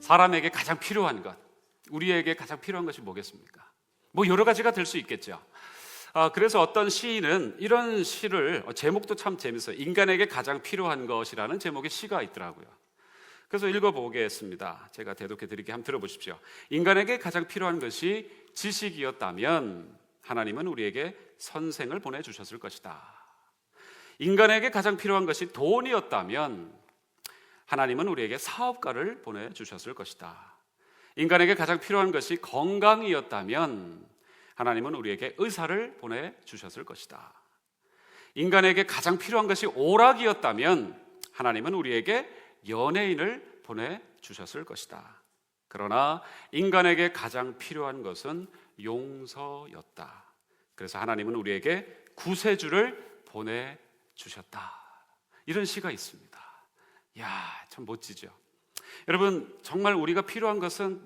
사람에게 가장 필요한 것, 우리에게 가장 필요한 것이 뭐겠습니까? 뭐 여러 가지가 될 수 있겠죠. 그래서 어떤 시인은 이런 시를, 제목도 참 재밌어요. 인간에게 가장 필요한 것이라는 제목의 시가 있더라고요. 그래서 읽어보겠습니다. 제가 대독해 드리게 한번 들어보십시오. 인간에게 가장 필요한 것이 지식이었다면 하나님은 우리에게 선생을 보내주셨을 것이다. 인간에게 가장 필요한 것이 돈이었다면 하나님은 우리에게 사업가를 보내주셨을 것이다. 인간에게 가장 필요한 것이 건강이었다면 하나님은 우리에게 의사를 보내주셨을 것이다. 인간에게 가장 필요한 것이 오락이었다면 하나님은 우리에게 연예인을 보내주셨을 것이다. 그러나 인간에게 가장 필요한 것은 용서였다. 그래서 하나님은 우리에게 구세주를 보내주셨다. 이런 시가 있습니다. 이야, 참 멋지죠. 여러분, 정말 우리가 필요한 것은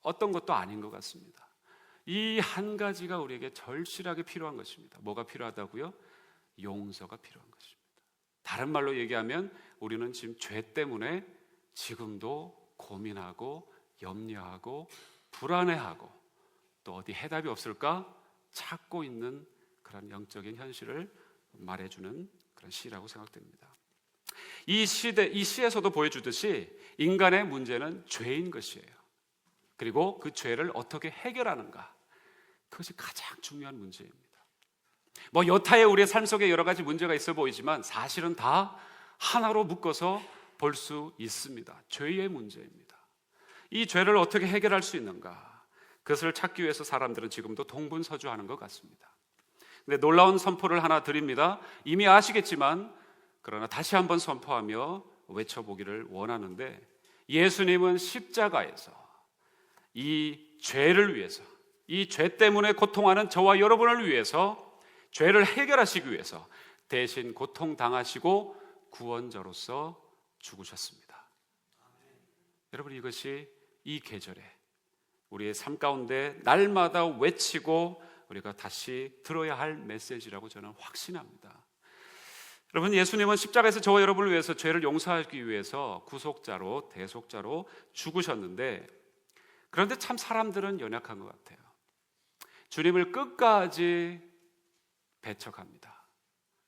어떤 것도 아닌 것 같습니다. 이 한 가지가 우리에게 절실하게 필요한 것입니다. 뭐가 필요하다고요? 용서가 필요한 것입니다. 다른 말로 얘기하면 우리는 지금 죄 때문에 지금도 고민하고 염려하고 불안해하고 또 어디 해답이 없을까 찾고 있는 그런 영적인 현실을 말해주는 그런 시라고 생각됩니다. 이 시에서도 보여주듯이 인간의 문제는 죄인 것이에요. 그리고 그 죄를 어떻게 해결하는가, 그것이 가장 중요한 문제입니다. 뭐 여타의 우리의 삶 속에 여러 가지 문제가 있어 보이지만 사실은 다 하나로 묶어서 볼 수 있습니다. 죄의 문제입니다. 이 죄를 어떻게 해결할 수 있는가, 그것을 찾기 위해서 사람들은 지금도 동분서주하는 것 같습니다. 근데 놀라운 선포를 하나 드립니다. 이미 아시겠지만 그러나 다시 한번 선포하며 외쳐보기를 원하는데, 예수님은 십자가에서 이 죄를 위해서, 이 죄 때문에 고통하는 저와 여러분을 위해서, 죄를 해결하시기 위해서 대신 고통당하시고 구원자로서 죽으셨습니다. 여러분, 이것이 이 계절에 우리의 삶 가운데 날마다 외치고 우리가 다시 들어야 할 메시지라고 저는 확신합니다. 여러분, 예수님은 십자가에서 저와 여러분을 위해서 죄를 용서하기 위해서 구속자로, 대속자로 죽으셨는데, 그런데 참 사람들은 연약한 것 같아요. 주님을 끝까지 배척합니다.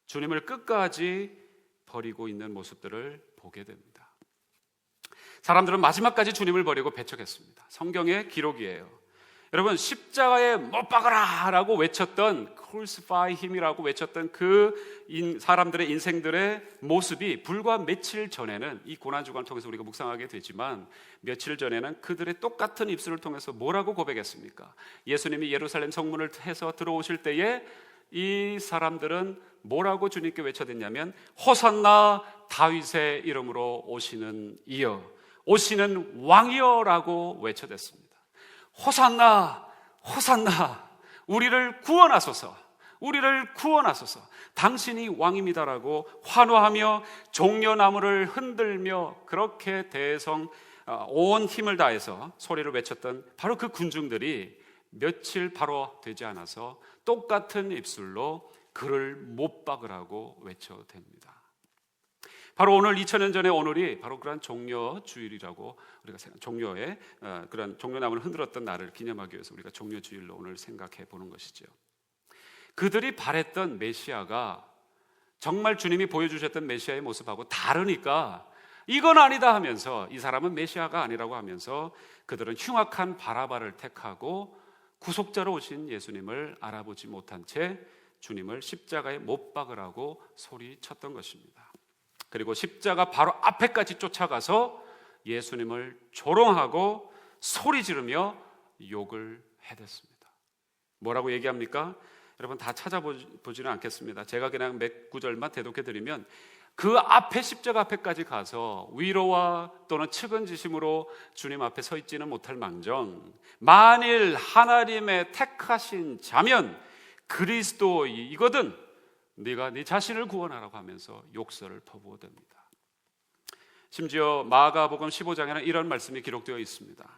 주님을 끝까지 버리고 있는 모습들을 보게 됩니다. 사람들은 마지막까지 주님을 버리고 배척했습니다. 성경의 기록이에요. 여러분, 십자가에 못 박아라 라고 외쳤던, crucify him이라고 외쳤던 그 사람들의 인생들의 모습이 불과 며칠 전에는, 이 고난주간을 통해서 우리가 묵상하게 되지만 며칠 전에는 그들의 똑같은 입술을 통해서 뭐라고 고백했습니까? 예수님이 예루살렘 성문을 해서 들어오실 때에 이 사람들은 뭐라고 주님께 외쳐댔냐면, 호산나 다윗의 이름으로 오시는 이여, 오시는 왕이여 라고 외쳐댔습니다. 호산나, 호산나, 우리를 구원하소서, 우리를 구원하소서, 당신이 왕입니다라고 환호하며 종려나무를 흔들며 그렇게 대성 온 힘을 다해서 소리를 외쳤던 바로 그 군중들이 며칠 바로 되지 않아서 똑같은 입술로 그를 못 박으라고 외쳐댑니다. 바로 오늘 2000년 전의 오늘이 바로 그런 종려 주일이라고 우리가 종려의 그런 종려나무를 흔들었던 날을 기념하기 위해서 우리가 종려 주일로 오늘 생각해 보는 것이죠. 그들이 바랬던 메시아가 정말 주님이 보여주셨던 메시아의 모습하고 다르니까 이건 아니다 하면서, 이 사람은 메시아가 아니라고 하면서 그들은 흉악한 바라바를 택하고 구속자로 오신 예수님을 알아보지 못한 채 주님을 십자가에 못 박으라고 소리쳤던 것입니다. 그리고 십자가 바로 앞에까지 쫓아가서 예수님을 조롱하고 소리 지르며 욕을 해댔습니다. 뭐라고 얘기합니까? 여러분, 다 찾아보지는 않겠습니다. 제가 그냥 몇 구절만 대독해드리면, 그 앞에 십자가 앞에까지 가서 위로와 또는 측은지심으로 주님 앞에 서 있지는 못할 망정, 만일 하나님의 택하신 자면 그리스도이거든 네가 네 자신을 구원하라고 하면서 욕설을 퍼부어댑니다. 심지어 마가복음 15장에는 이런 말씀이 기록되어 있습니다.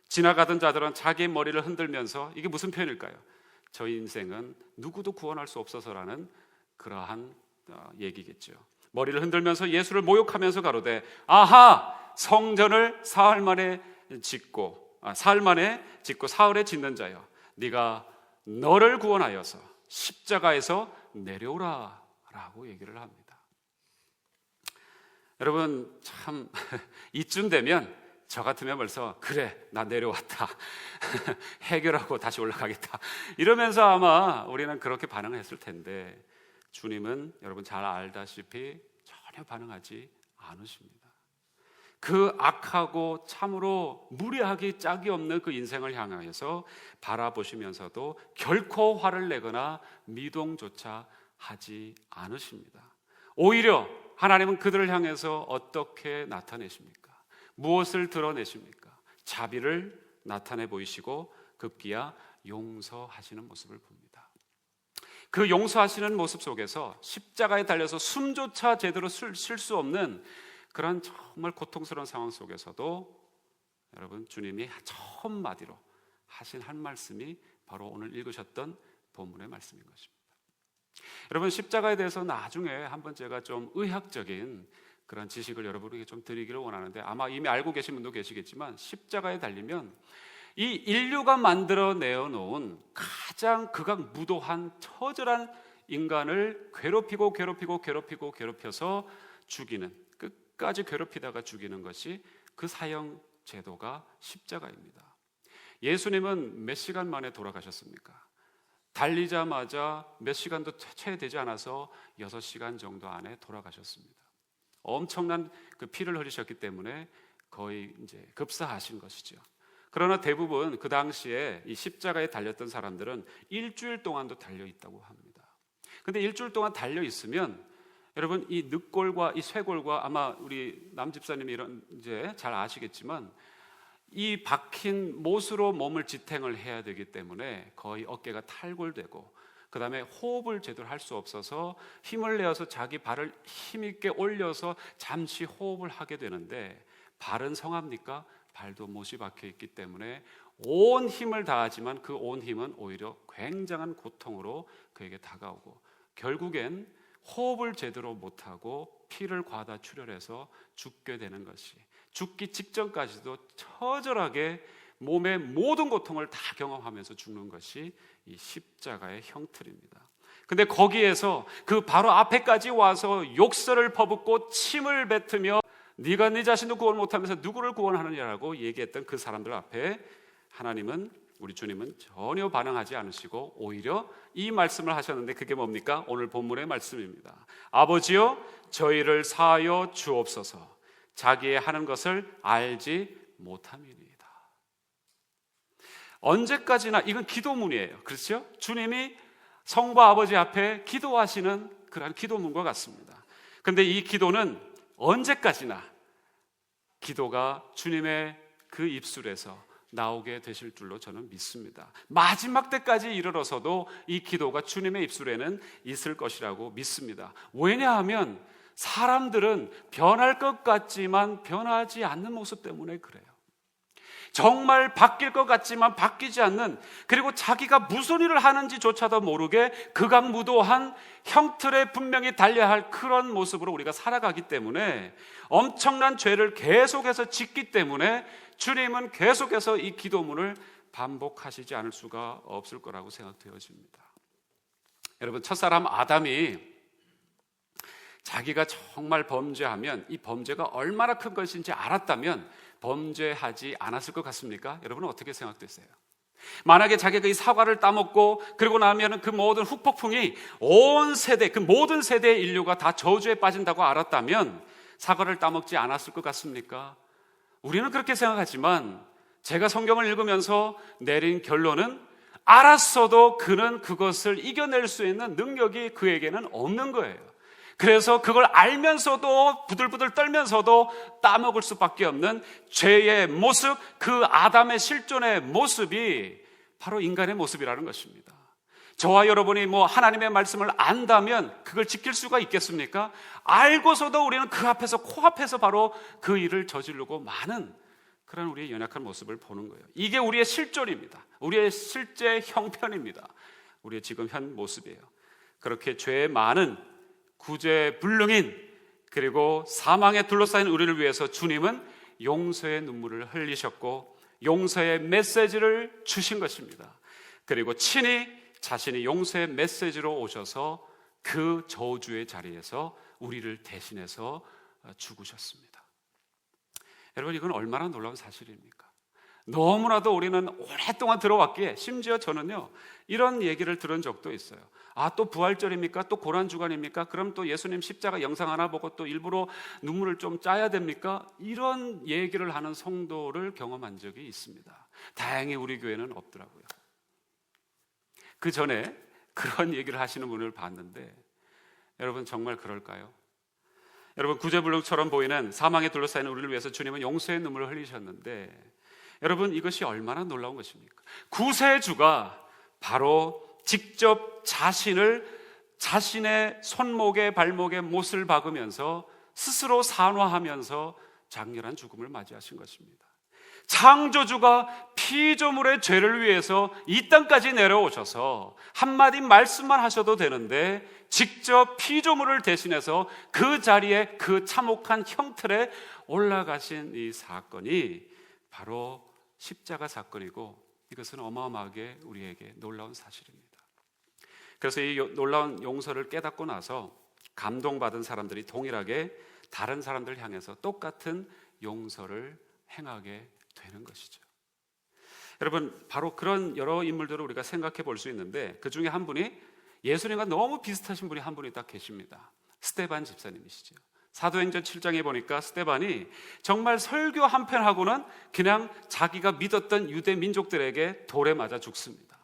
지나가던 자들은 자기 머리를 흔들면서, 이게 무슨 표현일까요? 저희 인생은 누구도 구원할 수 없어서라는 그러한 얘기겠죠. 머리를 흔들면서 예수를 모욕하면서 가로되, 아하, 성전을 사흘 만에 짓고 사흘에 짓는 자여, 네가 너를 구원하여서 십자가에서 내려오라 라고 얘기를 합니다. 여러분, 참 이쯤 되면 저 같으면 벌써 그래, 나 내려왔다 해결하고 다시 올라가겠다 이러면서 아마 우리는 그렇게 반응했을 텐데, 주님은 여러분 잘 알다시피 전혀 반응하지 않으십니다. 그 악하고 참으로 무례하기 짝이 없는 그 인생을 향하여서 바라보시면서도 결코 화를 내거나 미동조차 하지 않으십니다. 오히려 하나님은 그들을 향해서 어떻게 나타내십니까? 무엇을 드러내십니까? 자비를 나타내 보이시고 급기야 용서하시는 모습을 봅니다. 그 용서하시는 모습 속에서 십자가에 달려서 숨조차 제대로 쉴 수 없는 그런 정말 고통스러운 상황 속에서도 여러분, 주님이 첫 마디로 하신 한 말씀이 바로 오늘 읽으셨던 본문의 말씀인 것입니다. 여러분, 십자가에 대해서 나중에 한번 제가 좀 의학적인 그런 지식을 여러분에게 좀 드리기를 원하는데, 아마 이미 알고 계신 분도 계시겠지만, 십자가에 달리면 이 인류가 만들어내어 놓은 가장 극악무도한 처절한 인간을 괴롭혀서 죽이는, 끝까지 괴롭히다가 죽이는 것이 그 사형 제도가 십자가입니다. 예수님은 몇 시간 만에 돌아가셨습니까? 달리자마자 몇 시간도 채 되지 않아서 6시간 정도 안에 돌아가셨습니다. 엄청난 그 피를 흘리셨기 때문에 거의 이제 급사하신 것이죠. 그러나 대부분 그 당시에 이 십자가에 달렸던 사람들은 일주일 동안도 달려 있다고 합니다. 근데 일주일 동안 달려 있으면 여러분, 이 늑골과 이 쇄골과, 아마 우리 남 집사님이 이런 이제 잘 아시겠지만, 이 박힌 못으로 몸을 지탱을 해야 되기 때문에 거의 어깨가 탈골되고, 그 다음에 호흡을 제대로 할 수 없어서 힘을 내어서 자기 발을 힘있게 올려서 잠시 호흡을 하게 되는데, 발은 성합니까? 발도 못이 박혀 있기 때문에 온 힘을 다하지만 그 온 힘은 오히려 굉장한 고통으로 그에게 다가오고, 결국엔 호흡을 제대로 못하고 피를 과다 출혈해서 죽게 되는 것이, 죽기 직전까지도 처절하게 몸의 모든 고통을 다 경험하면서 죽는 것이 이 십자가의 형틀입니다. 근데 거기에서 그 바로 앞에까지 와서 욕설을 퍼붓고 침을 뱉으며 네가 네 자신도 구원 못하면서 누구를 구원하느냐라고 얘기했던 그 사람들 앞에 하나님은, 우리 주님은 전혀 반응하지 않으시고 오히려 이 말씀을 하셨는데, 그게 뭡니까? 오늘 본문의 말씀입니다. 아버지여, 저희를 사하여 주옵소서. 자기의 하는 것을 알지 못함이니이다. 언제까지나 이건 기도문이에요. 그렇죠? 주님이 성부 아버지 앞에 기도하시는 그런 기도문과 같습니다. 그런데 이 기도는 언제까지나 기도가 주님의 그 입술에서 나오게 되실 줄로 저는 믿습니다. 마지막 때까지 이르러서도 이 기도가 주님의 입술에는 있을 것이라고 믿습니다. 왜냐하면 사람들은 변할 것 같지만 변하지 않는 모습 때문에 그래요. 정말 바뀔 것 같지만 바뀌지 않는, 그리고 자기가 무슨 일을 하는지조차도 모르게 극악무도한 형틀에 분명히 달려야 할 그런 모습으로 우리가 살아가기 때문에, 엄청난 죄를 계속해서 짓기 때문에 주님은 계속해서 이 기도문을 반복하시지 않을 수가 없을 거라고 생각되어집니다. 여러분, 첫사람 아담이 자기가 정말 범죄하면 이 범죄가 얼마나 큰 것인지 알았다면 범죄하지 않았을 것 같습니까? 여러분은 어떻게 생각되세요? 만약에 자기가 이 사과를 따먹고 그러고 나면 그 모든 후폭풍이 온 세대, 그 모든 세대의 인류가 다 저주에 빠진다고 알았다면 사과를 따먹지 않았을 것 같습니까? 우리는 그렇게 생각하지만 제가 성경을 읽으면서 내린 결론은, 알았어도 그는 그것을 이겨낼 수 있는 능력이 그에게는 없는 거예요. 그래서 그걸 알면서도 부들부들 떨면서도 따먹을 수밖에 없는 죄의 모습, 그 아담의 실존의 모습이 바로 인간의 모습이라는 것입니다. 저와 여러분이 하나님의 말씀을 안다면 그걸 지킬 수가 있겠습니까? 알고서도 우리는 그 앞에서, 코앞에서 바로 그 일을 저지르고 많은 그런 우리의 연약한 모습을 보는 거예요. 이게 우리의 실존입니다. 우리의 실제 형편입니다. 우리의 지금 현 모습이에요. 그렇게 죄의 많은 구제불능인, 그리고 사망에 둘러싸인 우리를 위해서 주님은 용서의 눈물을 흘리셨고 용서의 메시지를 주신 것입니다. 그리고 친히 자신이 용서의 메시지로 오셔서 그 저주의 자리에서 우리를 대신해서 죽으셨습니다. 여러분, 이건 얼마나 놀라운 사실입니까? 너무나도 우리는 오랫동안 들어왔기에, 심지어 저는요 이런 얘기를 들은 적도 있어요. 또 부활절입니까? 또 고난주간입니까? 그럼 또 예수님 십자가 영상 하나 보고 또 일부러 눈물을 좀 짜야 됩니까? 이런 얘기를 하는 성도를 경험한 적이 있습니다. 다행히 우리 교회는 없더라고요. 그 전에 그런 얘기를 하시는 분을 봤는데, 여러분 정말 그럴까요? 여러분, 구제불능처럼 보이는 사망에 둘러싸인 우리를 위해서 주님은 용서의 눈물을 흘리셨는데, 여러분 이것이 얼마나 놀라운 것입니까? 구세주가 바로 직접 자신의 손목에 발목에 못을 박으면서 스스로 산화하면서 장렬한 죽음을 맞이하신 것입니다. 창조주가 피조물의 죄를 위해서 이 땅까지 내려오셔서 한마디 말씀만 하셔도 되는데 직접 피조물을 대신해서 그 자리에 그 참혹한 형틀에 올라가신 이 사건이 바로 십자가 사건이고, 이것은 어마어마하게 우리에게 놀라운 사실입니다. 그래서 이 놀라운 용서를 깨닫고 나서 감동받은 사람들이 동일하게 다른 사람들을 향해서 똑같은 용서를 행하게 되는 것이죠. 여러분, 바로 그런 여러 인물들을 우리가 생각해 볼 수 있는데, 그 중에 한 분이 예수님과 너무 비슷하신 분이 한 분이 딱 계십니다. 스데반 집사님이시죠. 사도행전 7장에 보니까 스데반이 정말 설교 한 편 하고는 그냥 자기가 믿었던 유대 민족들에게 돌에 맞아 죽습니다.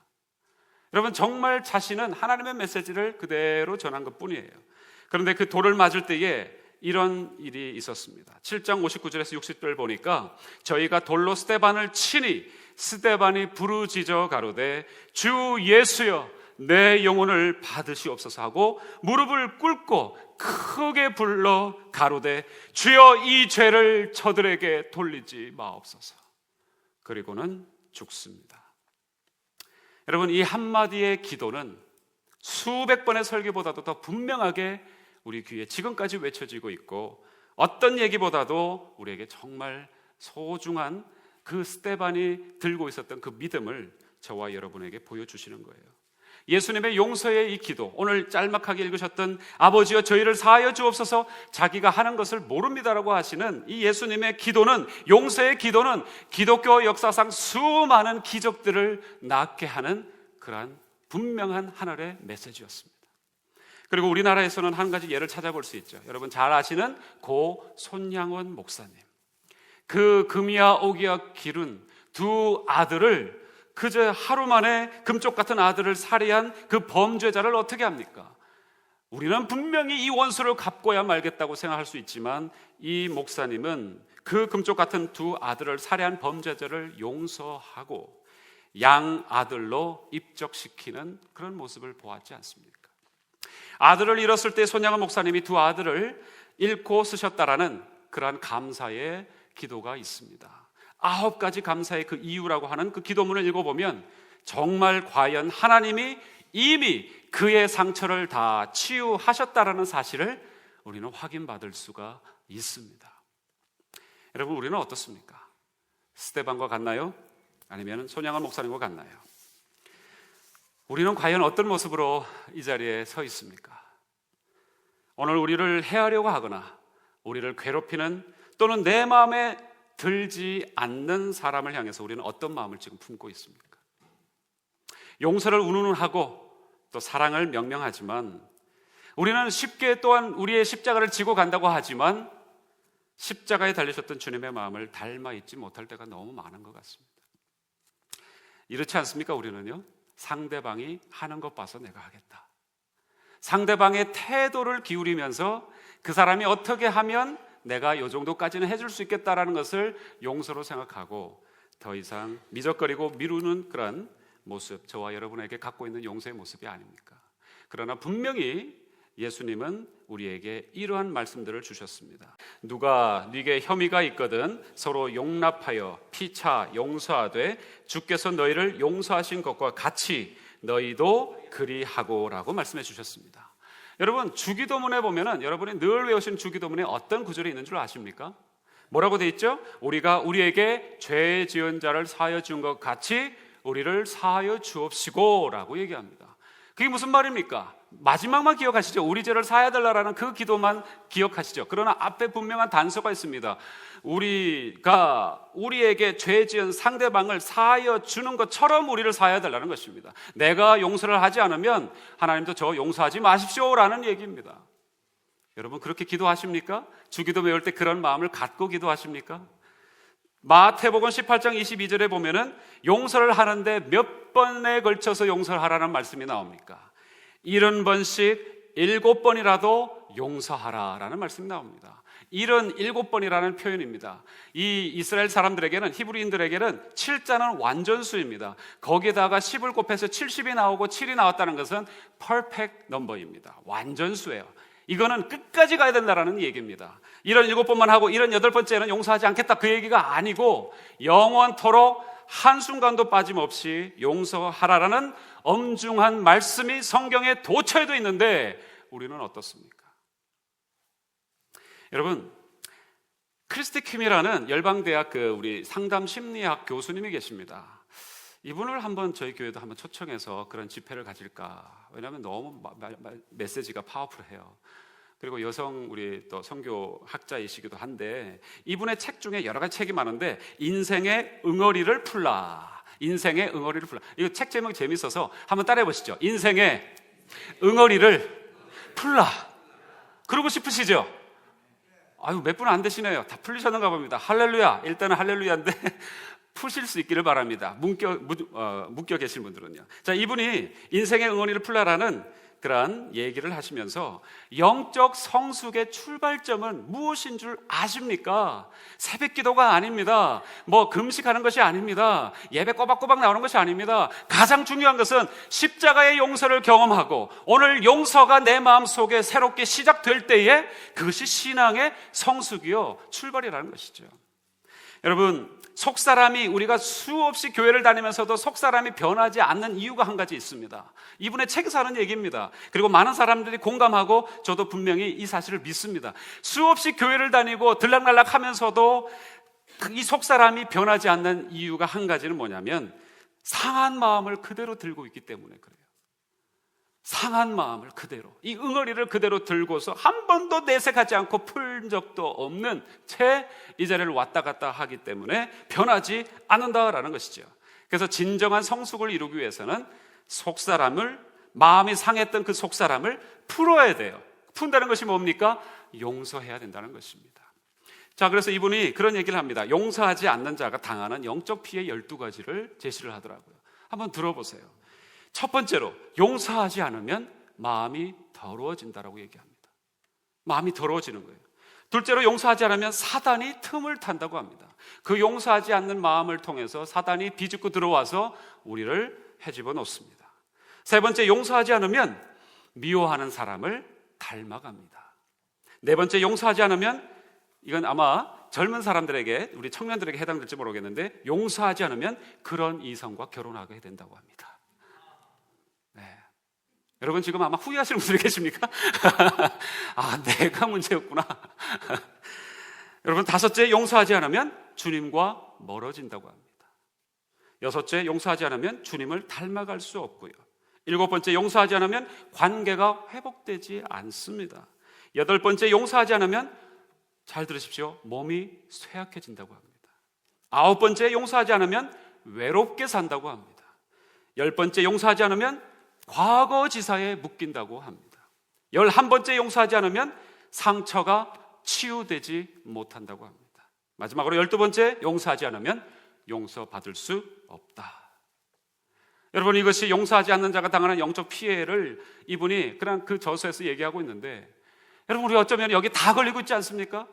여러분, 정말 자신은 하나님의 메시지를 그대로 전한 것뿐이에요. 그런데 그 돌을 맞을 때에 이런 일이 있었습니다. 7장 59절에서 60절 보니까 저희가 돌로 스데반을 치니 스데반이 부르짖어 가로되 주 예수여 내 영혼을 받으시옵소서 하고 무릎을 꿇고 크게 불러 가로되 주여 이 죄를 저들에게 돌리지 마옵소서. 그리고는 죽습니다. 여러분, 이 한마디의 기도는 수백 번의 설교보다도 더 분명하게 우리 귀에 지금까지 외쳐지고 있고, 어떤 얘기보다도 우리에게 정말 소중한 그 스데반이 들고 있었던 그 믿음을 저와 여러분에게 보여주시는 거예요. 예수님의 용서의 이 기도, 오늘 짤막하게 읽으셨던 아버지여 저희를 사하여 주옵소서, 자기가 하는 것을 모릅니다라고 하시는 이 예수님의 기도는, 용서의 기도는 기독교 역사상 수많은 기적들을 낳게 하는 그러한 분명한 하늘의 메시지였습니다. 그리고 우리나라에서는 한 가지 예를 찾아볼 수 있죠. 여러분 잘 아시는 고 손양원 목사님, 그 금이야 오기야 기른 두 아들을 그저 하루 만에 금쪽 같은 아들을 살해한 그 범죄자를 어떻게 합니까? 우리는 분명히 이 원수를 갚고야 말겠다고 생각할 수 있지만, 이 목사님은 그 금쪽 같은 두 아들을 살해한 범죄자를 용서하고 양 아들로 입적시키는 그런 모습을 보았지 않습니까? 아들을 잃었을 때 손양원 목사님이 두 아들을 잃고 쓰셨다라는 그러한 감사의 기도가 있습니다. 9가지 감사의 그 이유라고 하는 그 기도문을 읽어보면 정말 과연 하나님이 이미 그의 상처를 다 치유하셨다라는 사실을 우리는 확인받을 수가 있습니다. 여러분, 우리는 어떻습니까? 스데반과 같나요? 아니면 손양원 목사님과 같나요? 우리는 과연 어떤 모습으로 이 자리에 서 있습니까? 오늘 우리를 해하려고 하거나 우리를 괴롭히는, 또는 내 마음에 들지 않는 사람을 향해서 우리는 어떤 마음을 지금 품고 있습니까? 용서를 운운하고 또 사랑을 명령하지만, 우리는 쉽게 또한 우리의 십자가를 지고 간다고 하지만 십자가에 달리셨던 주님의 마음을 닮아 있지 못할 때가 너무 많은 것 같습니다. 이렇지 않습니까? 우리는요, 상대방이 하는 것 봐서 내가 하겠다, 상대방의 태도를 기울이면서 그 사람이 어떻게 하면 내가 이 정도까지는 해줄 수 있겠다라는 것을 용서로 생각하고 더 이상 미적거리고 미루는 그런 모습, 저와 여러분에게 갖고 있는 용서의 모습이 아닙니까? 그러나 분명히 예수님은 우리에게 이러한 말씀들을 주셨습니다. 누가 네게 혐의가 있거든 서로 용납하여 피차 용서하되 주께서 너희를 용서하신 것과 같이 너희도 그리하고라고 말씀해 주셨습니다. 여러분, 주기도문에 보면은, 여러분이 늘 외우시는 주기도문에 어떤 구절이 있는 줄 아십니까? 뭐라고 돼 있죠? 우리가 우리에게 죄 지은 자를 사하여 준 것 같이 우리를 사하여 주옵시고 라고 얘기합니다. 그게 무슨 말입니까? 마지막만 기억하시죠? 우리 죄를 사하여 달라는 그 기도만 기억하시죠? 그러나 앞에 분명한 단서가 있습니다. 우리가 우리에게 죄 지은 상대방을 사하여 주는 것처럼 우리를 사하여 달라는 것입니다. 내가 용서를 하지 않으면 하나님도 저 용서하지 마십시오라는 얘기입니다. 여러분 그렇게 기도하십니까? 주기도 외울 때 그런 마음을 갖고 기도하십니까? 마태복음 18장 22절에 보면은 용서를 하는데 몇 번에 걸쳐서 용서를 하라는 말씀이 나옵니까? 70번씩 7번이라도 용서하라라는 말씀이 나옵니다. 77번이라는 표현입니다. 이 이스라엘 사람들에게는, 히브리인들에게는 7자는 완전수입니다. 거기에다가 10을 곱해서 70이 나오고 7이 나왔다는 것은 퍼펙트 넘버입니다. 완전수예요. 이거는 끝까지 가야 된다는 얘기입니다. 77번만 하고 78번째는 용서하지 않겠다 그 얘기가 아니고 영원토록 한순간도 빠짐없이 용서하라라는 엄중한 말씀이 성경에 도처에도 있는데 우리는 어떻습니까? 여러분, 크리스티 킴이라는 열방대학 우리 상담심리학 교수님이 계십니다. 이분을 한번 저희 교회도 한번 초청해서 그런 집회를 가질까? 왜냐하면 너무 메시지가 파워풀해요. 그리고 여성 우리 또 선교학자이시기도 한데 이분의 책 중에 여러 가지 책이 많은데 인생의 응어리를 풀라. 인생의 응어리를 풀라. 이거 책 제목이 재밌어서 한번 따라해 보시죠. 인생의 응어리를 풀라. 그러고 싶으시죠? 아유, 몇 분 안 되시네요. 다 풀리셨는가 봅니다. 할렐루야. 일단은 할렐루야인데 푸실 수 있기를 바랍니다. 묶여 계신 분들은요. 자, 이분이 인생의 응어리를 풀라라는 그런 얘기를 하시면서 영적 성숙의 출발점은 무엇인 줄 아십니까? 새벽 기도가 아닙니다. 뭐 금식하는 것이 아닙니다. 예배 꼬박꼬박 나오는 것이 아닙니다. 가장 중요한 것은 십자가의 용서를 경험하고 오늘 용서가 내 마음속에 새롭게 시작될 때에 그것이 신앙의 성숙이요 출발이라는 것이죠. 여러분, 속사람이 우리가 수없이 교회를 다니면서도 속사람이 변하지 않는 이유가 한 가지 있습니다. 이분의 책에서 하는 얘기입니다. 그리고 많은 사람들이 공감하고 저도 분명히 이 사실을 믿습니다. 수없이 교회를 다니고 들락날락 하면서도 이 속사람이 변하지 않는 이유가 한 가지는 뭐냐면 상한 마음을 그대로 들고 있기 때문에 그래요. 상한 마음을 그대로, 이 응어리를 그대로 들고서 한 번도 내색하지 않고 풀 적도 없는 채 이 자리를 왔다 갔다 하기 때문에 변하지 않는다라는 것이죠. 그래서 진정한 성숙을 이루기 위해서는 속사람을, 마음이 상했던 그 속사람을 풀어야 돼요. 푼다는 것이 뭡니까? 용서해야 된다는 것입니다. 자, 그래서 이분이 그런 얘기를 합니다. 용서하지 않는 자가 당하는 영적 피해 12가지를 제시를 하더라고요. 한번 들어보세요. 첫 번째로 용서하지 않으면 마음이 더러워진다라고 얘기합니다. 마음이 더러워지는 거예요. 둘째로 용서하지 않으면 사단이 틈을 탄다고 합니다. 그 용서하지 않는 마음을 통해서 사단이 비집고 들어와서 우리를 헤집어 놓습니다. 세 번째, 용서하지 않으면 미워하는 사람을 닮아갑니다. 네 번째, 용서하지 않으면, 이건 아마 젊은 사람들에게, 우리 청년들에게 해당될지 모르겠는데, 용서하지 않으면 그런 이성과 결혼하게 된다고 합니다. 네. 여러분 지금 아마 후회하시는 분들이 계십니까? 아, 내가 문제였구나. 여러분, 다섯째, 용서하지 않으면 주님과 멀어진다고 합니다. 여섯째, 용서하지 않으면 주님을 닮아갈 수 없고요. 일곱 번째, 용서하지 않으면 관계가 회복되지 않습니다. 여덟 번째, 용서하지 않으면, 잘 들으십시오, 몸이 쇠약해진다고 합니다. 아홉 번째, 용서하지 않으면 외롭게 산다고 합니다. 열 번째, 용서하지 않으면 과거지사에 묶인다고 합니다. 11번째, 용서하지 않으면 상처가 치유되지 못한다고 합니다. 마지막으로 12번째, 용서하지 않으면 용서받을 수 없다. 여러분, 이것이 용서하지 않는 자가 당하는 영적 피해를 이분이 그냥 그 저서에서 얘기하고 있는데, 여러분, 우리 어쩌면 여기 다 걸리고 있지 않습니까?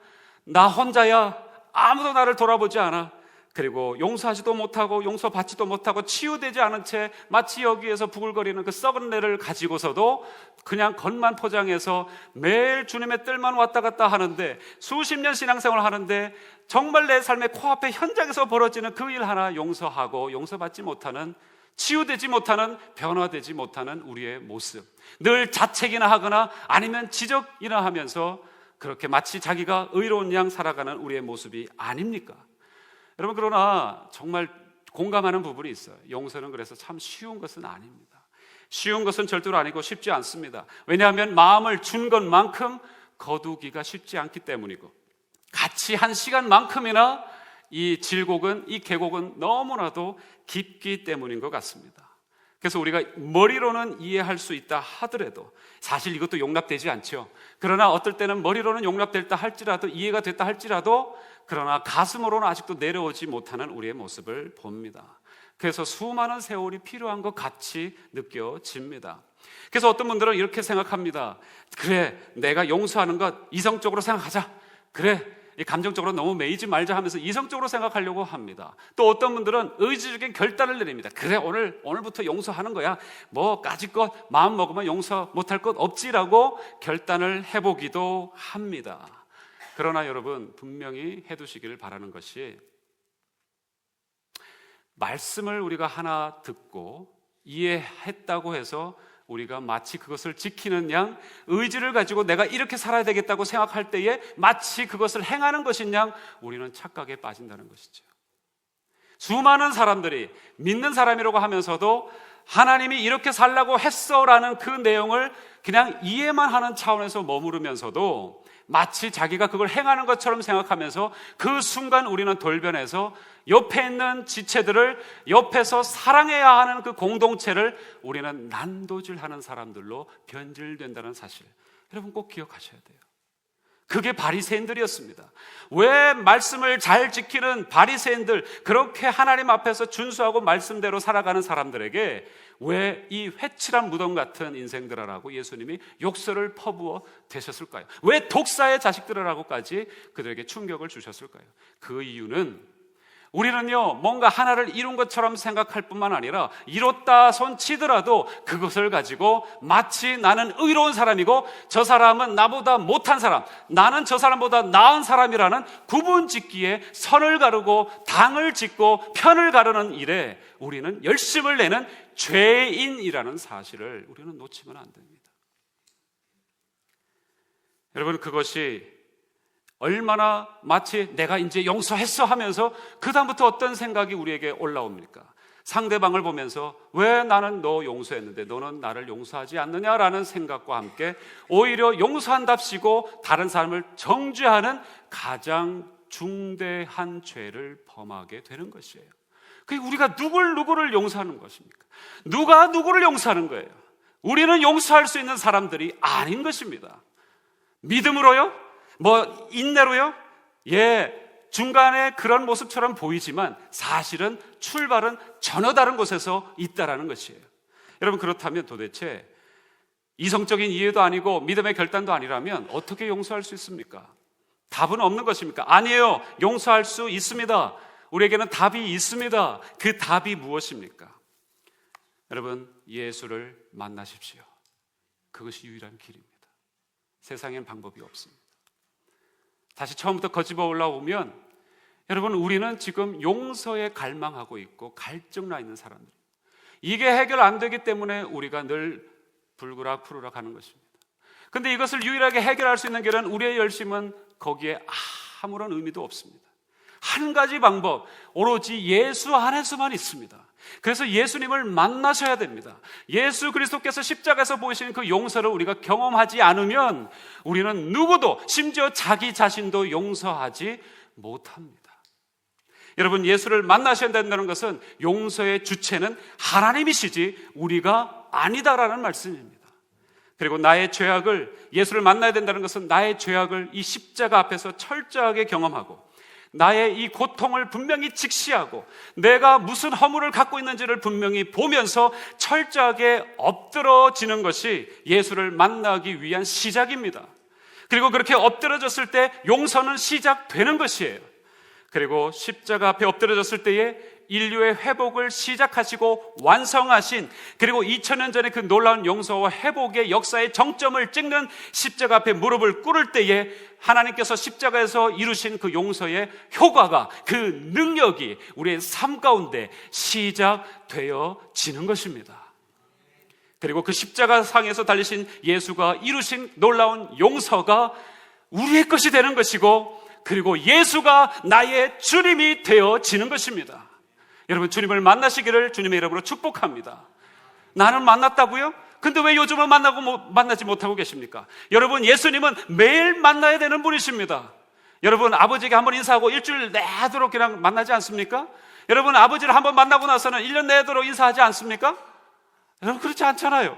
나 혼자야. 아무도 나를 돌아보지 않아. 그리고 용서하지도 못하고 용서받지도 못하고 치유되지 않은 채 마치 여기에서 부글거리는 그 썩은 내를 가지고서도 그냥 겉만 포장해서 매일 주님의 뜰만 왔다 갔다 하는데, 수십 년 신앙생활을 하는데 정말 내 삶의 코앞에 현장에서 벌어지는 그 일 하나 용서하고 용서받지 못하는, 치유되지 못하는, 변화되지 못하는 우리의 모습, 늘 자책이나 하거나 아니면 지적이나 하면서 그렇게 마치 자기가 의로운 양 살아가는 우리의 모습이 아닙니까? 여러분, 그러나 정말 공감하는 부분이 있어요. 용서는 그래서 참 쉬운 것은 아닙니다. 쉬운 것은 절대로 아니고 쉽지 않습니다. 왜냐하면 마음을 준 것만큼 거두기가 쉽지 않기 때문이고, 같이 한 시간만큼이나 이 질곡은, 이 계곡은 너무나도 깊기 때문인 것 같습니다. 그래서 우리가 머리로는 이해할 수 있다 하더라도 사실 이것도 용납되지 않죠. 그러나 어떨 때는 머리로는 용납됐다 할지라도, 이해가 됐다 할지라도, 그러나 가슴으로는 아직도 내려오지 못하는 우리의 모습을 봅니다. 그래서 수많은 세월이 필요한 것 같이 느껴집니다. 그래서 어떤 분들은 이렇게 생각합니다. 그래, 내가 용서하는 것 이성적으로 생각하자. 그래, 감정적으로 너무 매이지 말자 하면서 이성적으로 생각하려고 합니다. 또 어떤 분들은 의지적인 결단을 내립니다. 그래, 오늘부터 용서하는 거야. 뭐 까짓것 마음 먹으면 용서 못할 것 없지라고 결단을 해보기도 합니다. 그러나 여러분, 분명히 해두시기를 바라는 것이, 말씀을 우리가 하나 듣고 이해했다고 해서 우리가 마치 그것을 지키는 양, 의지를 가지고 내가 이렇게 살아야 되겠다고 생각할 때에 마치 그것을 행하는 것인 양 우리는 착각에 빠진다는 것이죠. 수많은 사람들이 믿는 사람이라고 하면서도 하나님이 이렇게 살라고 했어라는 그 내용을 그냥 이해만 하는 차원에서 머무르면서도 마치 자기가 그걸 행하는 것처럼 생각하면서 그 순간 우리는 돌변해서 옆에 있는 지체들을 옆에서 사랑해야 하는 그 공동체를 우리는 난도질하는 사람들로 변질된다는 사실, 여러분 꼭 기억하셔야 돼요. 그게 바리새인들이었습니다. 왜 말씀을 잘 지키는 바리새인들, 그렇게 하나님 앞에서 준수하고 말씀대로 살아가는 사람들에게 왜 이 회칠한 무덤 같은 인생들아라고 예수님이 욕설을 퍼부어 대셨을까요? 왜 독사의 자식들아라고까지 그들에게 충격을 주셨을까요? 그 이유는, 우리는요, 뭔가 하나를 이룬 것처럼 생각할 뿐만 아니라 이뤘다 손 치더라도 그것을 가지고 마치 나는 의로운 사람이고 저 사람은 나보다 못한 사람, 나는 저 사람보다 나은 사람이라는 구분 짓기에 선을 가르고 당을 짓고 편을 가르는 일에 우리는 열심을 내는 죄인이라는 사실을 우리는 놓치면 안 됩니다. 여러분, 그것이 얼마나 마치 내가 이제 용서했어 하면서 그 다음부터 어떤 생각이 우리에게 올라옵니까? 상대방을 보면서 왜 나는 너 용서했는데 너는 나를 용서하지 않느냐라는 생각과 함께 오히려 용서한답시고 다른 사람을 정죄하는 가장 중대한 죄를 범하게 되는 것이에요. 그게 우리가 누구를 용서하는 것입니까? 누가 누구를 용서하는 거예요? 우리는 용서할 수 있는 사람들이 아닌 것입니다. 믿음으로요? 뭐 인내로요? 중간에 그런 모습처럼 보이지만 사실은 출발은 전혀 다른 곳에서 있다라는 것이에요. 여러분, 그렇다면 도대체 이성적인 이해도 아니고 믿음의 결단도 아니라면 어떻게 용서할 수 있습니까? 답은 없는 것입니까? 아니에요. 용서할 수 있습니다. 우리에게는 답이 있습니다. 그 답이 무엇입니까? 여러분, 예수를 만나십시오. 그것이 유일한 길입니다. 세상엔 방법이 없습니다. 다시 처음부터 거집어 올라오면, 여러분, 우리는 지금 용서에 갈망하고 있고 갈증나 있는 사람들, 이게 해결 안 되기 때문에 우리가 늘 불그락 푸르락 하는 것입니다. 그런데 이것을 유일하게 해결할 수 있는 길은, 우리의 열심은 거기에 아무런 의미도 없습니다. 한 가지 방법, 오로지 예수 안에서만 있습니다. 그래서 예수님을 만나셔야 됩니다. 예수 그리스도께서 십자가에서 보이시는 그 용서를 우리가 경험하지 않으면 우리는 누구도, 심지어 자기 자신도 용서하지 못합니다. 여러분, 예수를 만나셔야 된다는 것은 용서의 주체는 하나님이시지 우리가 아니다라는 말씀입니다. 그리고 나의 죄악을, 예수를 만나야 된다는 것은 나의 죄악을 이 십자가 앞에서 철저하게 경험하고 나의 이 고통을 분명히 직시하고 내가 무슨 허물을 갖고 있는지를 분명히 보면서 철저하게 엎드러지는 것이 예수를 만나기 위한 시작입니다. 그리고 그렇게 엎드러졌을 때 용서는 시작되는 것이에요. 그리고 십자가 앞에 엎드러졌을 때에 인류의 회복을 시작하시고 완성하신, 그리고 2000년 전에 그 놀라운 용서와 회복의 역사의 정점을 찍는 십자가 앞에 무릎을 꿇을 때에 하나님께서 십자가에서 이루신 그 용서의 효과가, 그 능력이 우리의 삶 가운데 시작되어지는 것입니다. 그리고 그 십자가 상에서 달리신 예수가 이루신 놀라운 용서가 우리의 것이 되는 것이고, 그리고 예수가 나의 주님이 되어지는 것입니다. 여러분, 주님을 만나시기를 주님의 이름으로 축복합니다. 나는 만났다고요? 근데 왜 요즘은 만나지 못하고 계십니까? 여러분, 예수님은 매일 만나야 되는 분이십니다. 여러분, 아버지에게 한번 인사하고 일주일 내도록 그냥 만나지 않습니까? 여러분, 아버지를 한번 만나고 나서는 1년 내도록 인사하지 않습니까? 여러분, 그렇지 않잖아요.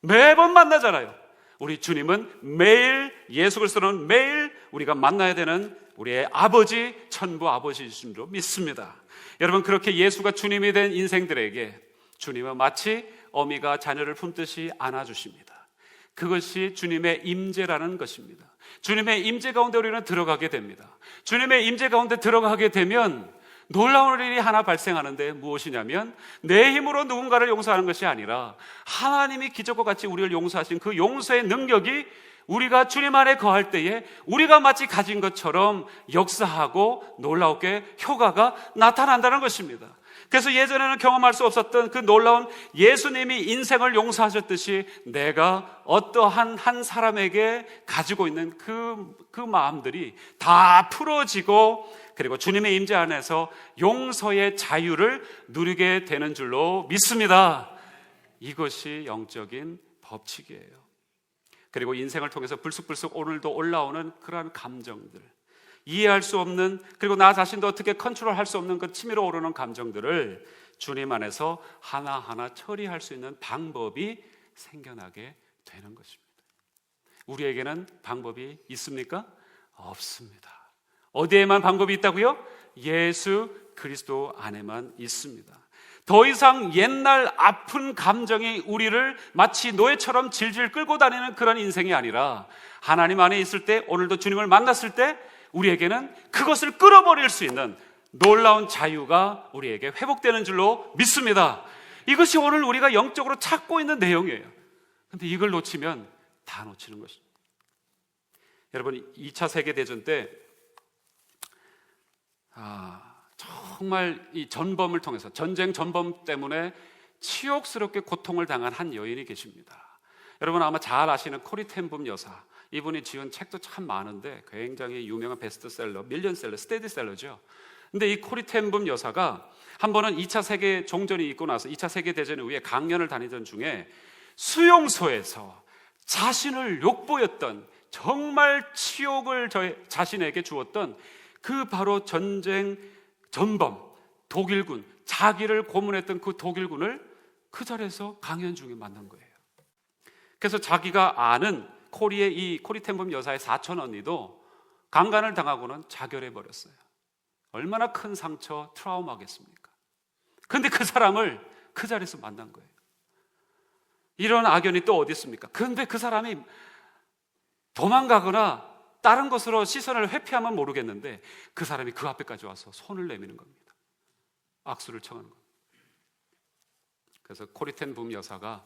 매번 만나잖아요. 우리 주님은 매일, 예수 그리스도는 매일 우리가 만나야 되는 우리의 아버지, 천부 아버지이신 줄 믿습니다. 여러분, 그렇게 예수가 주님이 된 인생들에게 주님은 마치 어미가 자녀를 품듯이 안아주십니다. 그것이 주님의 임재라는 것입니다. 주님의 임재 가운데 우리는 들어가게 됩니다. 주님의 임재 가운데 들어가게 되면 놀라운 일이 하나 발생하는데 무엇이냐면, 내 힘으로 누군가를 용서하는 것이 아니라 하나님이 기적과 같이 우리를 용서하신 그 용서의 능력이 우리가 주님 안에 거할 때에 우리가 마치 가진 것처럼 역사하고 놀랍게 효과가 나타난다는 것입니다. 그래서 예전에는 경험할 수 없었던 그 놀라운 예수님이 인생을 용서하셨듯이 내가 어떠한 한 사람에게 가지고 있는 그 마음들이 다 풀어지고, 그리고 주님의 임재 안에서 용서의 자유를 누리게 되는 줄로 믿습니다. 이것이 영적인 법칙이에요. 그리고 인생을 통해서 불쑥불쑥 오늘도 올라오는 그러한 감정들, 이해할 수 없는, 그리고 나 자신도 어떻게 컨트롤할 수 없는 그 치밀어 오르는 감정들을 주님 안에서 하나하나 처리할 수 있는 방법이 생겨나게 되는 것입니다. 우리에게는 방법이 있습니까? 없습니다. 어디에만 방법이 있다고요? 예수 그리스도 안에만 있습니다. 더 이상 옛날 아픈 감정이 우리를 마치 노예처럼 질질 끌고 다니는 그런 인생이 아니라, 하나님 안에 있을 때, 오늘도 주님을 만났을 때 우리에게는 그것을 끌어버릴 수 있는 놀라운 자유가 우리에게 회복되는 줄로 믿습니다. 이것이 오늘 우리가 영적으로 찾고 있는 내용이에요. 그런데 이걸 놓치면 다 놓치는 것입니다. 여러분, 2차 세계대전 때 정말 이 전범을 통해서, 전쟁 전범 때문에 치욕스럽게 고통을 당한 한 여인이 계십니다. 여러분 아마 잘 아시는 코리 텐 붐 여사, 이분이 지은 책도 참 많은데 굉장히 유명한 베스트셀러, 밀리언셀러, 스테디셀러죠. 근데 이 코리 텐 붐 여사가 한 번은 2차 세계 종전이 있고 나서 2차 세계대전 후에 강연을 다니던 중에 수용소에서 자신을 욕보였던, 정말 치욕을 자신에게 주었던 그 바로 전쟁 전범 독일군, 자기를 고문했던 그 독일군을 그 자리에서 강연 중에 만난 거예요. 그래서 자기가 아는 코리의 이 코리 텐 붐 여사의 사촌 언니도 강간을 당하고는 자결해 버렸어요. 얼마나 큰 상처, 트라우마겠습니까? 그런데 그 사람을 그 자리에서 만난 거예요. 이런 악연이 또 어디 있습니까? 그런데 그 사람이 도망가거나 다른 것으로 시선을 회피하면 모르겠는데, 그 사람이 그 앞에까지 와서 손을 내미는 겁니다. 악수를 청하는 겁니다. 그래서 코리 텐 붐 여사가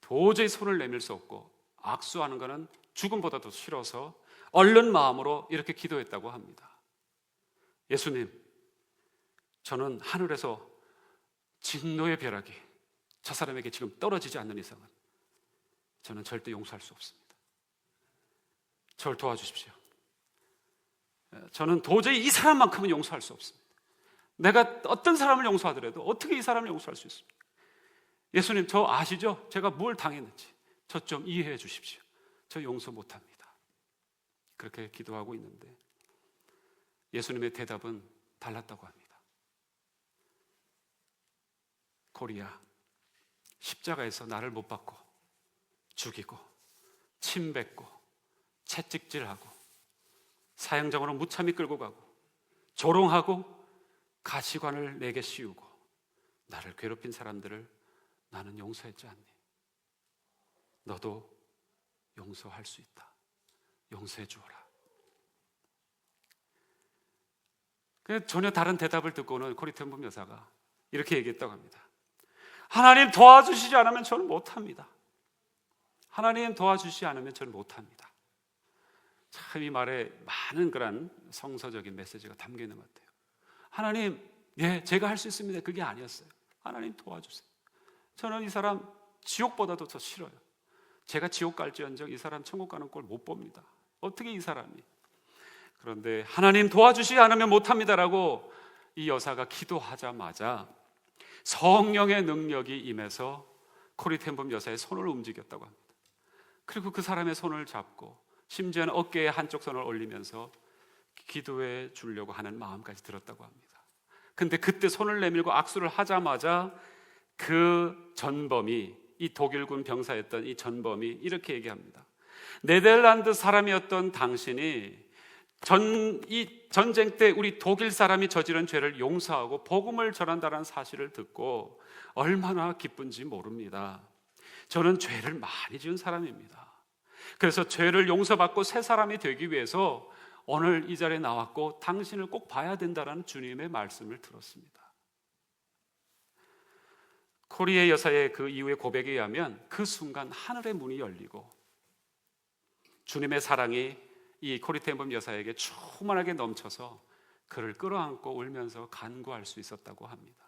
도저히 손을 내밀 수 없고 악수하는 것은 죽음보다도 싫어서 얼른 마음으로 이렇게 기도했다고 합니다. 예수님, 저는 하늘에서 진노의 벼락이 저 사람에게 지금 떨어지지 않는 이상은 저는 절대 용서할 수 없습니다. 저를 도와주십시오. 저는 도저히 이 사람만큼은 용서할 수 없습니다. 내가 어떤 사람을 용서하더라도 어떻게 이 사람을 용서할 수 있습니까? 예수님, 저 아시죠? 제가 뭘 당했는지 저 좀 이해해 주십시오. 저 용서 못합니다. 그렇게 기도하고 있는데 예수님의 대답은 달랐다고 합니다. 코리야, 십자가에서 나를 못 박고 죽이고 침뱉고 채찍질하고 사형장으로 무참히 끌고 가고 조롱하고 가시관을 내게 씌우고 나를 괴롭힌 사람들을 나는 용서했지 않니? 너도 용서할 수 있다. 용서해 주어라. 전혀 다른 대답을 듣고는 코리 텐 붐 여사가 이렇게 얘기했다고 합니다. 하나님 도와주시지 않으면 저는 못합니다. 하나님 도와주시지 않으면 저는 못합니다. 참 이 말에 많은 그런 성서적인 메시지가 담겨 있는 것 같아요. 하나님, 예, 제가 할 수 있습니다. 그게 아니었어요. 하나님 도와주세요. 저는 이 사람 지옥보다도 더 싫어요. 제가 지옥 갈지언정 이 사람 천국 가는 꼴 못 봅니다. 어떻게 이 사람이? 그런데 하나님 도와주시지 않으면 못합니다라고 이 여사가 기도하자마자 성령의 능력이 임해서 코리 텐범 여사의 손을 움직였다고 합니다. 그리고 그 사람의 손을 잡고 심지어는 어깨에 한쪽 손을 올리면서 기도해 주려고 하는 마음까지 들었다고 합니다. 근데 그때 손을 내밀고 악수를 하자마자 그 전범이, 이 독일군 병사였던 이 전범이 이렇게 얘기합니다. 네덜란드 사람이었던 당신이 이 전쟁 때 우리 독일 사람이 저지른 죄를 용서하고 복음을 전한다는 사실을 듣고 얼마나 기쁜지 모릅니다. 저는 죄를 많이 지은 사람입니다. 그래서 죄를 용서받고 새 사람이 되기 위해서 오늘 이 자리에 나왔고 당신을 꼭 봐야 된다는 주님의 말씀을 들었습니다. 코리의 여사의 그 이후의 고백에 의하면 그 순간 하늘의 문이 열리고 주님의 사랑이 이 코리 텐범 여사에게 충만하게 넘쳐서 그를 끌어안고 울면서 간구할 수 있었다고 합니다.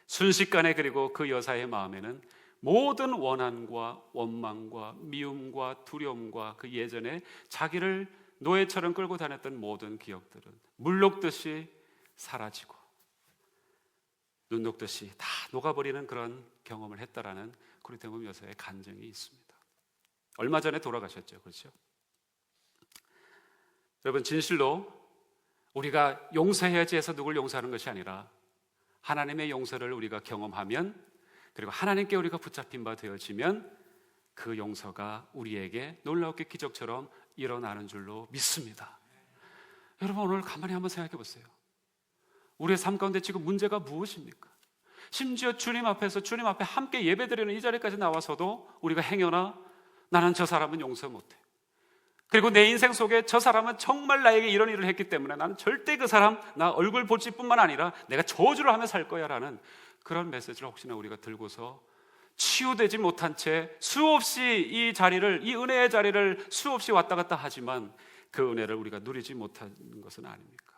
순식간에 그리고 그 여사의 마음에는 모든 원한과 원망과 미움과 두려움과 그 예전에 자기를 노예처럼 끌고 다녔던 모든 기억들은 물 녹듯이 사라지고 눈 녹듯이 다 녹아버리는 그런 경험을 했다라는 코리 텐범 여사의 간증이 있습니다. 얼마 전에 돌아가셨죠, 그렇죠? 여러분, 진실로 우리가 용서해야지 해서 누굴 용서하는 것이 아니라 하나님의 용서를 우리가 경험하면, 그리고 하나님께 우리가 붙잡힌 바 되어지면 그 용서가 우리에게 놀랍게 기적처럼 일어나는 줄로 믿습니다. 여러분, 오늘 가만히 한번 생각해 보세요. 우리의 삶 가운데 지금 문제가 무엇입니까? 심지어 주님 앞에서 주님 앞에 함께 예배드리는 이 자리까지 나와서도 우리가 행여나 나는 저 사람은 용서 못해, 그리고 내 인생 속에 저 사람은 정말 나에게 이런 일을 했기 때문에 나는 절대 그 사람 나 얼굴 볼 뿐만 아니라 내가 저주를 하며 살 거야 라는 그런 메시지를 혹시나 우리가 들고서 치유되지 못한 채 수없이 이 자리를, 이 은혜의 자리를 수없이 왔다 갔다 하지만 그 은혜를 우리가 누리지 못하는 것은 아닙니까?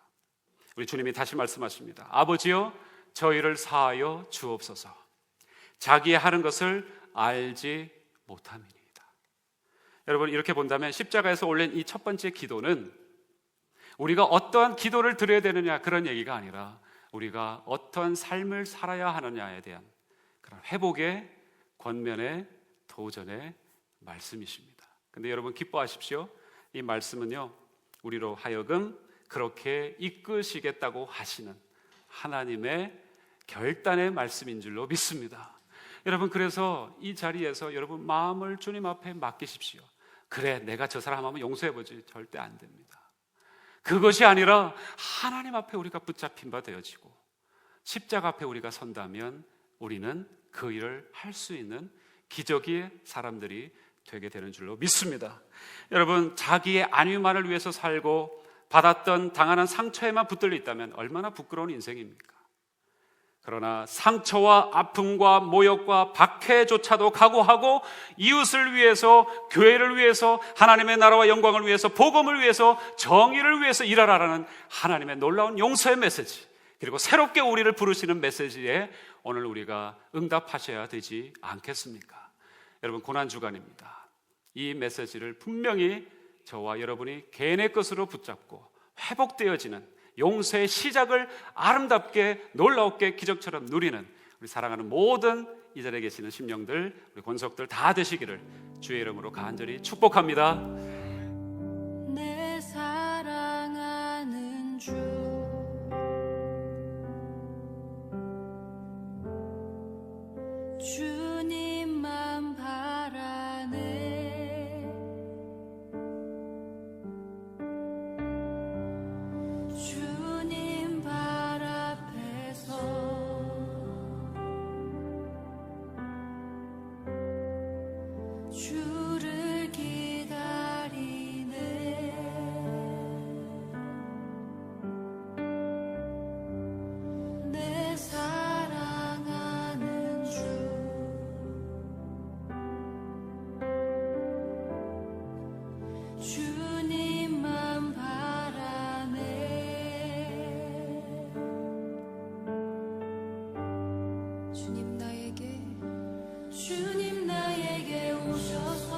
우리 주님이 다시 말씀하십니다. 아버지여 저희를 사하여 주옵소서. 자기의 하는 것을 알지 못함이니이다. 여러분, 이렇게 본다면 십자가에서 올린 이 첫 번째 기도는 우리가 어떠한 기도를 드려야 되느냐 그런 얘기가 아니라 우리가 어떠한 삶을 살아야 하느냐에 대한 그런 회복의 권면의 도전의 말씀이십니다. 근데 여러분 기뻐하십시오. 이 말씀은요, 우리로 하여금 그렇게 이끄시겠다고 하시는 하나님의 결단의 말씀인 줄로 믿습니다. 여러분, 그래서 이 자리에서 여러분 마음을 주님 앞에 맡기십시오. 그래, 내가 저 사람 한번 용서해보지. 절대 안 됩니다. 그것이 아니라 하나님 앞에 우리가 붙잡힌 바 되어지고 십자가 앞에 우리가 선다면 우리는 그 일을 할 수 있는 기적의 사람들이 되게 되는 줄로 믿습니다. 여러분, 자기의 안위만을 위해서 살고 받았던 당하는 상처에만 붙들려 있다면 얼마나 부끄러운 인생입니까? 그러나 상처와 아픔과 모욕과 박해조차도 각오하고 이웃을 위해서, 교회를 위해서, 하나님의 나라와 영광을 위해서, 복음을 위해서, 정의를 위해서 일하라는 하나님의 놀라운 용서의 메시지, 그리고 새롭게 우리를 부르시는 메시지에 오늘 우리가 응답하셔야 되지 않겠습니까? 여러분, 고난주간입니다. 이 메시지를 분명히 저와 여러분이 개인의 것으로 붙잡고 회복되어지는 용서의 시작을 아름답게 놀랍게 기적처럼 누리는 우리 사랑하는 모든 이 자리에 계시는 심령들, 우리 권속들 다 되시기를 주의 이름으로 간절히 축복합니다. 내 사랑하는 주, 주님만 바라네. 주님 발 앞에서 주를 기다리네. 내 사랑하는 주, 주님만 바라네. 주님 나에게 오셔서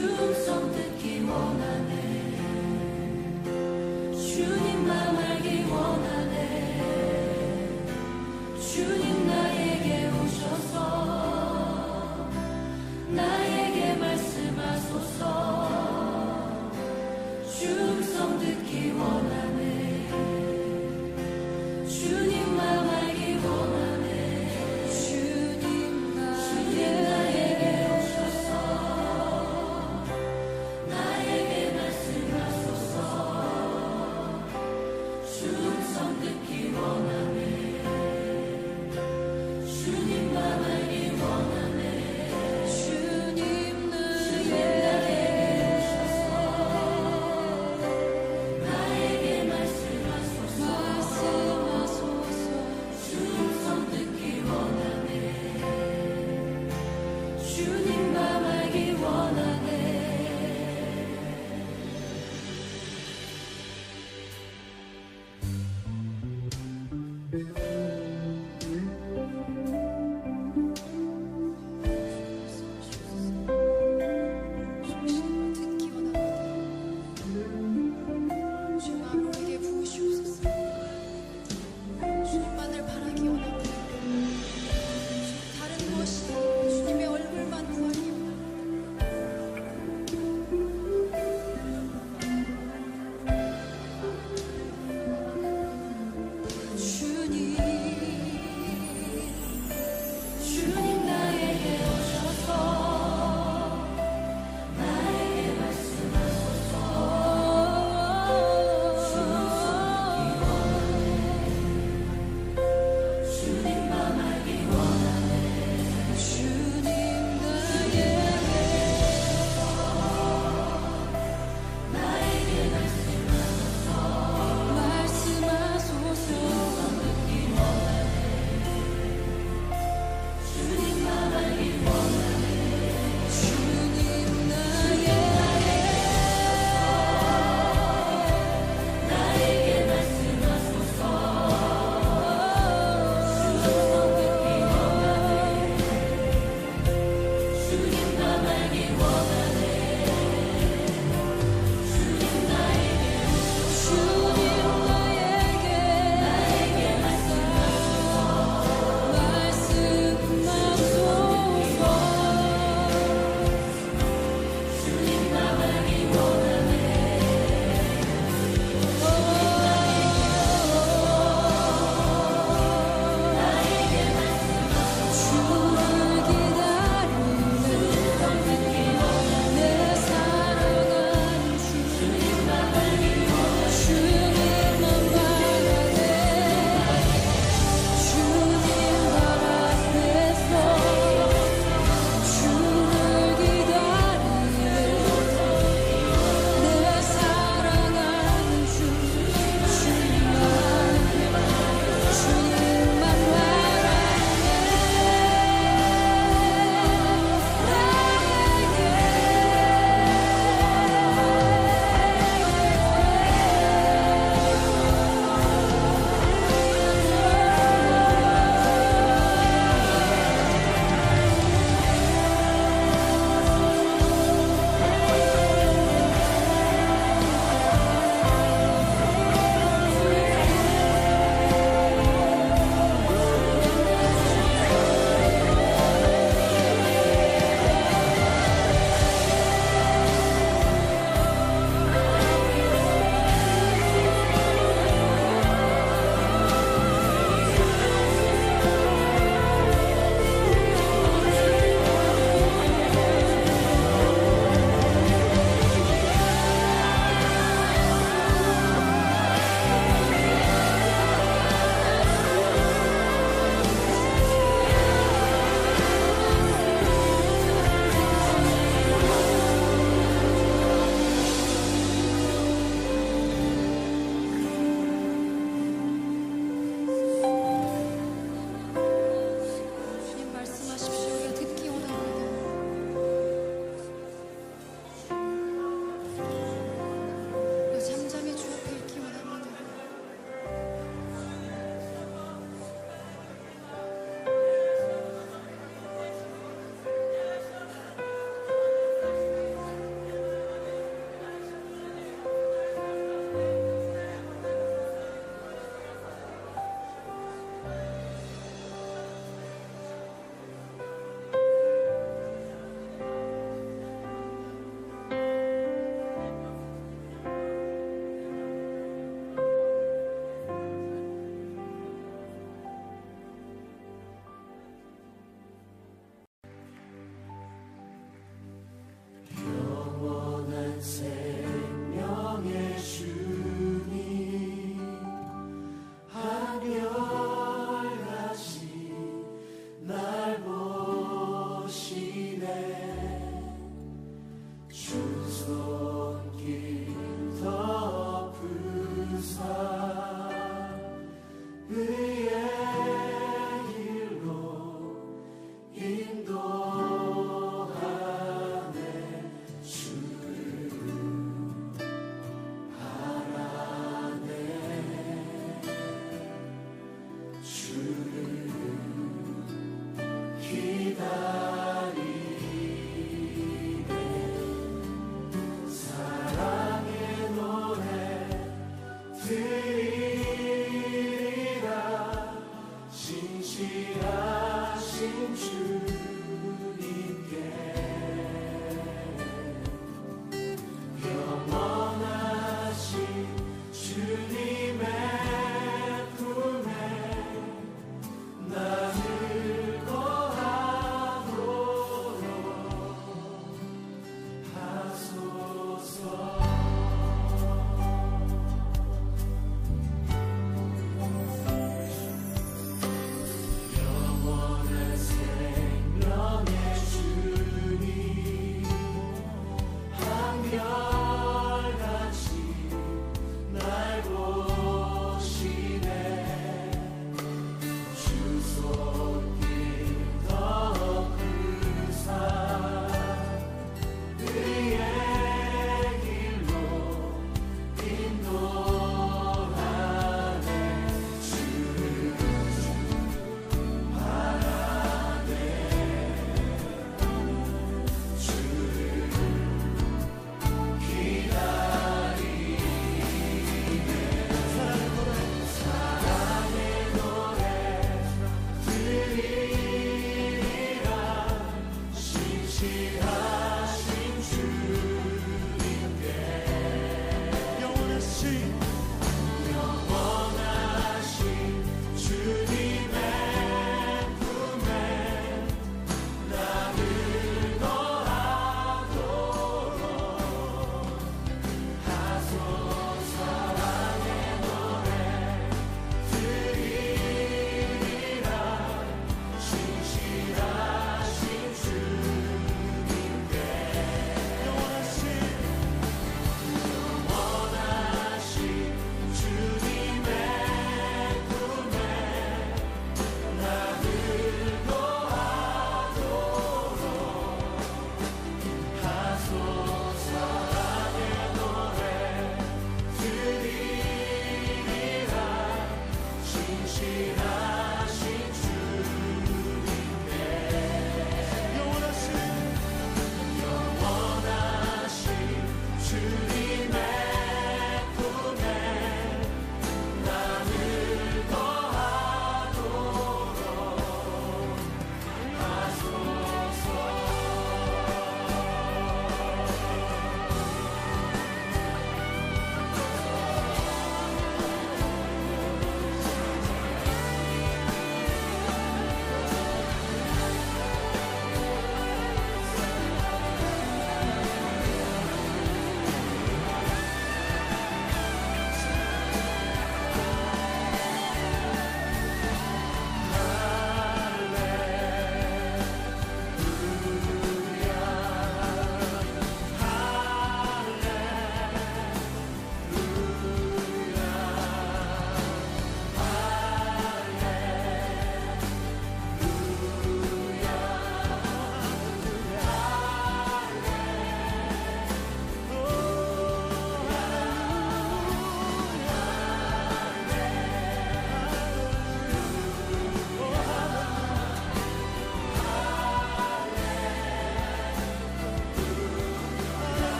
주음성 듣기 원하네. 주님 맘 알기 원하네. 주님 나에게 오셔서 나에게 말씀하소서. 주음성 듣기 원하네. 주님 맘 알기 원하네. 주님 나에게 오셔서 나에게 말씀하소서. 주음성 듣기 원하네. 주님 맘 알기 원하네.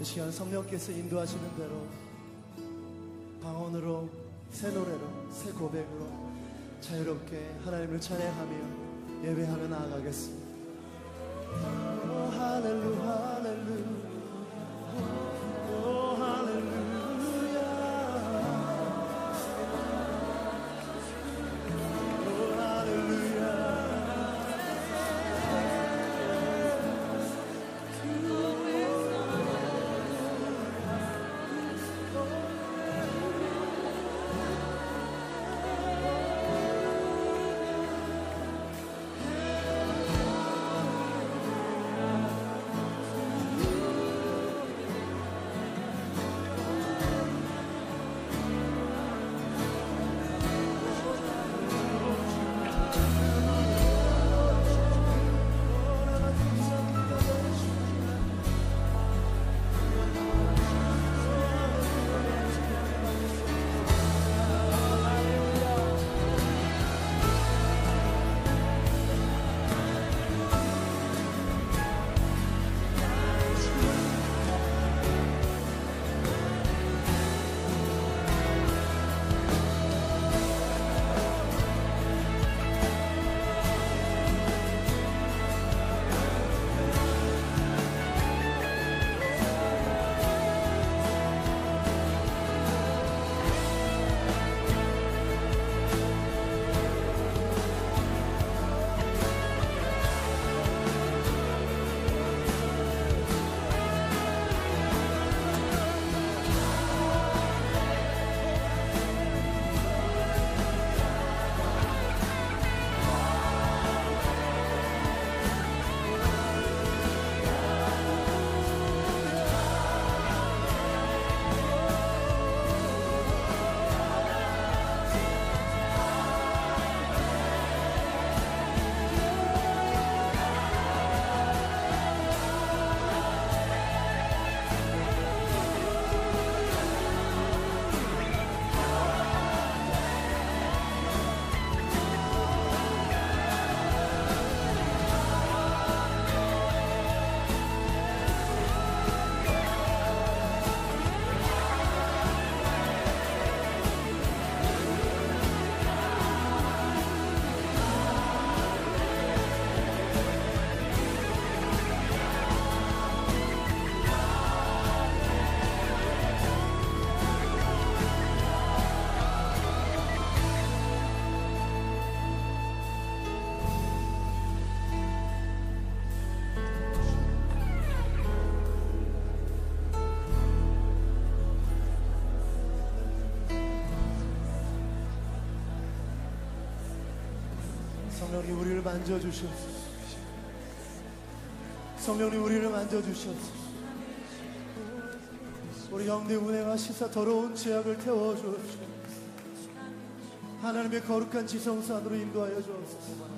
시간 성령께서 인도하시는 대로 방언으로, 새 노래로, 새 고백으로 자유롭게 하나님을 찬양하며 예배하며 나아가겠습니다. 오 할렐루야 할렐루야 오 할렐루야 오 할렐루야 성령님 우리를 만져주시옵소서. 성령님 우리를 만져주시옵소서. 우리 형제 운행하시사 더러운 죄악을 태워주옵소서. 하나님의 거룩한 지성산으로 인도하여 주옵소서.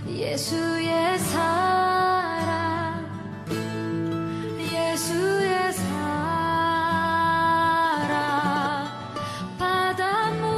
예수의 사랑, 예수의 사랑, 바닷물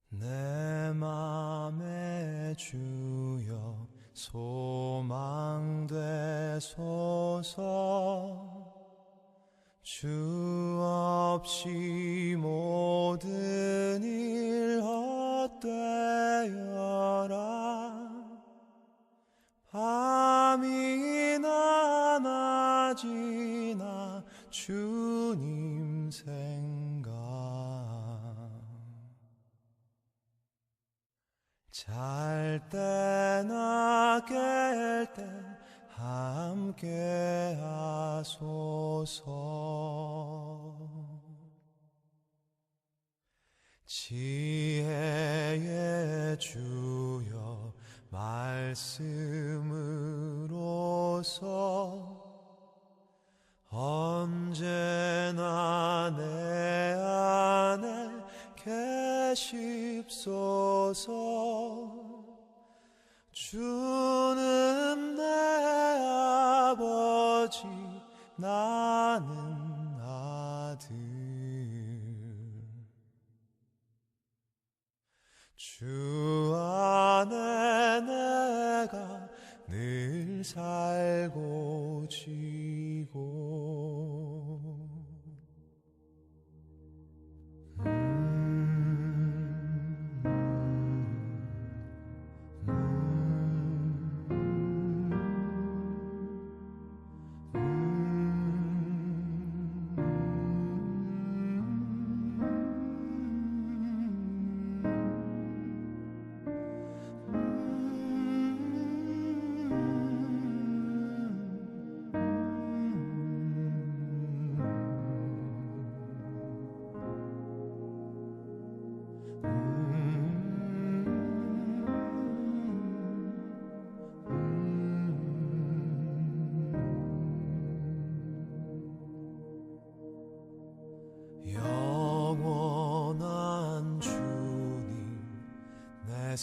내 맘에 주여 소망 되소서. 주 없이 모든 일 헛되어라. 밤이나 낮이나 주님 생각. 잘 때나 깰 때 함께 하소서. 지혜의 주여 말씀으로서 언제나 내 안에 계십소서. 주는 내 아버지 나는 아들. 주 안에 내가 늘 살고 지고. 영원한 주님 내